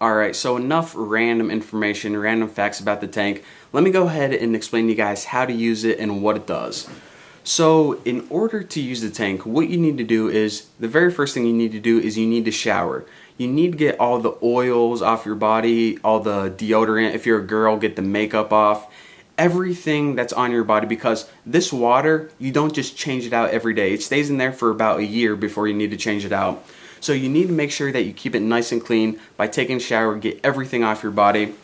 Alright, so enough random information, random facts about the tank. Let me go ahead and explain to you guys how to use it and what it does. So in order to use the tank, what you need to do is, the very first thing you need to do is you need to shower. You need to get all the oils off your body, all the deodorant. If you're a girl, get the makeup off. Everything that's on your body, because this water, you don't just change it out every day. It stays in there for about a year before you need to change it out. So you need to make sure that you keep it nice and clean by taking a shower, get everything off your body.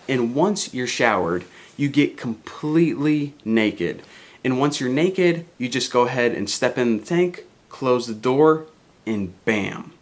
And once you're showered, you get completely naked. And once you're naked, you just go ahead and step in the tank, close the door, and bam.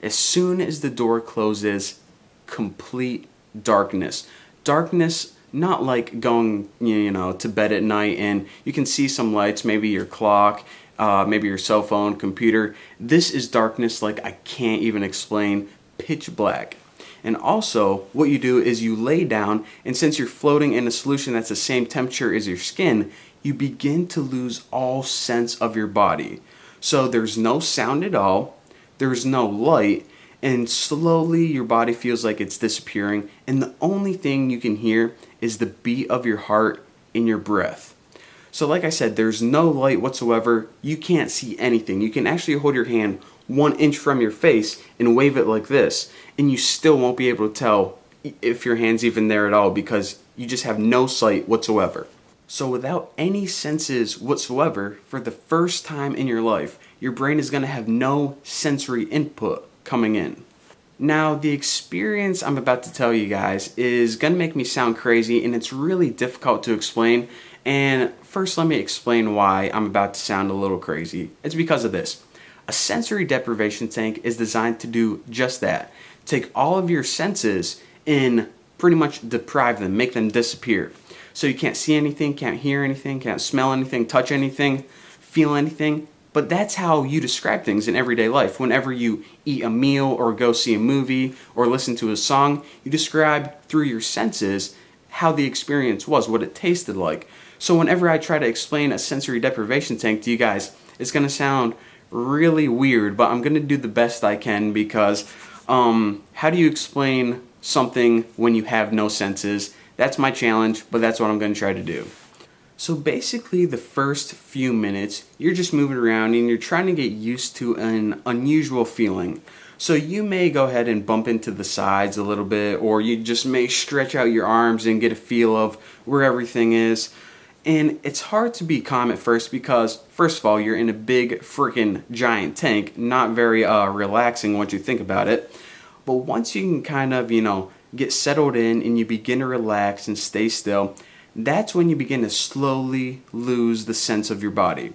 As soon as the door closes, complete darkness. Darkness, not like going, to bed at night and you can see some lights, maybe your clock, maybe your cell phone, computer. This is darkness like I can't even explain, pitch black. And also, what you do is you lay down, and since you're floating in a solution that's the same temperature as your skin, you begin to lose all sense of your body. So there's no sound at all, there's no light, and slowly your body feels like it's disappearing, and the only thing you can hear is the beat of your heart and your breath. So like I said, there's no light whatsoever. You can't see anything. You can actually hold your hand 1 inch from your face and wave it like this, and you still won't be able to tell if your hand's even there at all because you just have no sight whatsoever. So without any senses whatsoever, for the first time in your life, your brain is going to have no sensory input coming in. Now, the experience I'm about to tell you guys is going to make me sound crazy, and it's really difficult to explain. And first, let me explain why I'm about to sound a little crazy. It's because of this. A sensory deprivation tank is designed to do just that. Take all of your senses and pretty much deprive them, make them disappear. So you can't see anything, can't hear anything, can't smell anything, touch anything, feel anything. But that's how you describe things in everyday life. Whenever you eat a meal or go see a movie or listen to a song, you describe through your senses how the experience was, what it tasted like. So whenever I try to explain a sensory deprivation tank to you guys, it's going to sound really weird, but I'm going to do the best I can because how do you explain something when you have no senses? That's my challenge, but that's what I'm going to try to do. So basically the first few minutes, you're just moving around and you're trying to get used to an unusual feeling. So you may go ahead and bump into the sides a little bit, or you just may stretch out your arms and get a feel of where everything is. And it's hard to be calm at first because, first of all, you're in a big freaking giant tank, not very relaxing once you think about it. But once you can kind of, get settled in and you begin to relax and stay still, that's when you begin to slowly lose the sense of your body.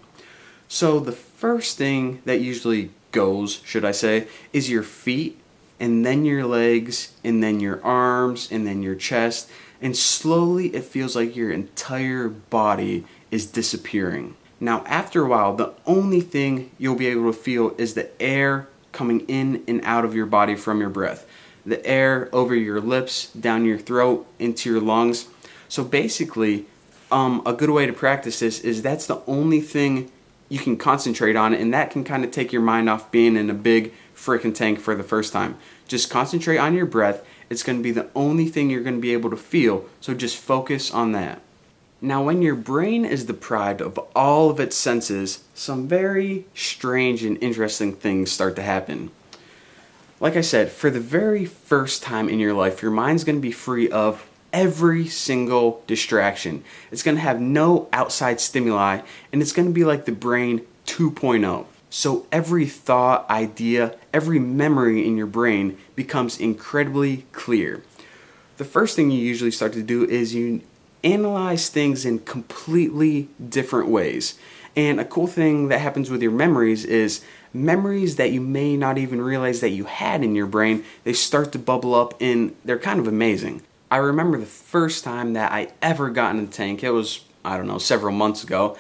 So the first thing that usually goes, should I say, is your feet, and then your legs, and then your arms, and then your chest, and slowly it feels like your entire body is disappearing. Now after a while, the only thing you'll be able to feel is the air coming in and out of your body from your breath. The air over your lips, down your throat, into your lungs. So basically, a good way to practice this is that's the only thing you can concentrate on, and that can kind of take your mind off being in a big freaking tank for the first time. Just concentrate on your breath. It's going to be the only thing you're going to be able to feel, so just focus on that. Now, when your brain is deprived of all of its senses, some very strange and interesting things start to happen. Like I said, for the very first time in your life, your mind's going to be free of every single distraction. It's going to have no outside stimuli, and it's going to be like the brain 2.0. So every thought, idea, every memory in your brain becomes incredibly clear. The first thing you usually start to do is you analyze things in completely different ways. And a cool thing that happens with your memories is memories that you may not even realize that you had in your brain, they start to bubble up and they're kind of amazing. I remember the first time that I ever got in a tank, it was, several months ago,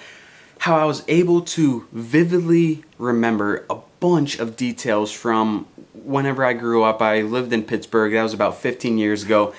how I was able to vividly remember a bunch of details from whenever I grew up. I lived in Pittsburgh, that was about 15 years ago.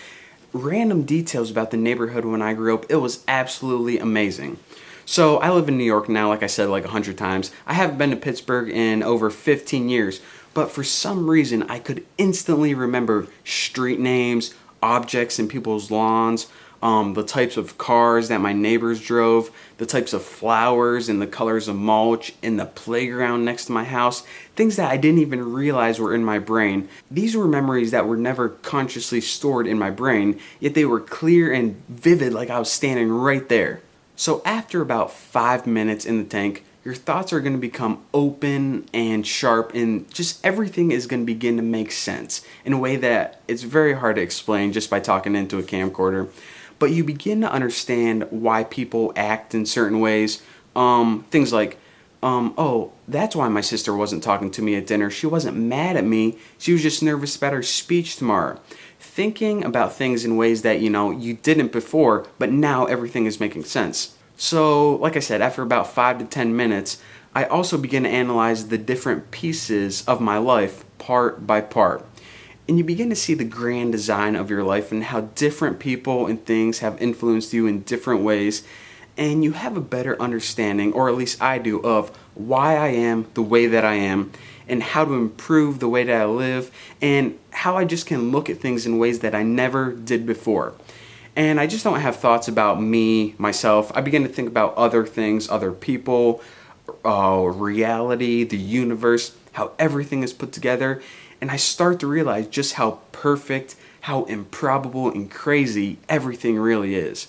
Random details about the neighborhood when I grew up, it was absolutely amazing. So I live in New York now, like I said, like 100 times. I haven't been to Pittsburgh in over 15 years. but for some reason I could instantly remember street names, objects in people's lawns, the types of cars that my neighbors drove, the types of flowers and the colors of mulch in the playground next to my house, things that I didn't even realize were in my brain. These were memories that were never consciously stored in my brain, yet they were clear and vivid like I was standing right there. So after about 5 minutes in the tank, your thoughts are going to become open and sharp, and just everything is going to begin to make sense in a way that it's very hard to explain just by talking into a camcorder. But you begin to understand why people act in certain ways. Things like, oh, that's why my sister wasn't talking to me at dinner. She wasn't mad at me. She was just nervous about her speech tomorrow. Thinking about things in ways that, you didn't before, but now everything is making sense. So, like I said, after about 5 to 10 minutes, I also begin to analyze the different pieces of my life part by part. And you begin to see the grand design of your life and how different people and things have influenced you in different ways. And you have a better understanding, or at least I do, of why I am the way that I am and how to improve the way that I live and how I just can look at things in ways that I never did before. And I just don't have thoughts about me, myself. I begin to think about other things, other people, reality, the universe, how everything is put together. And I start to realize just how perfect, how improbable and crazy everything really is.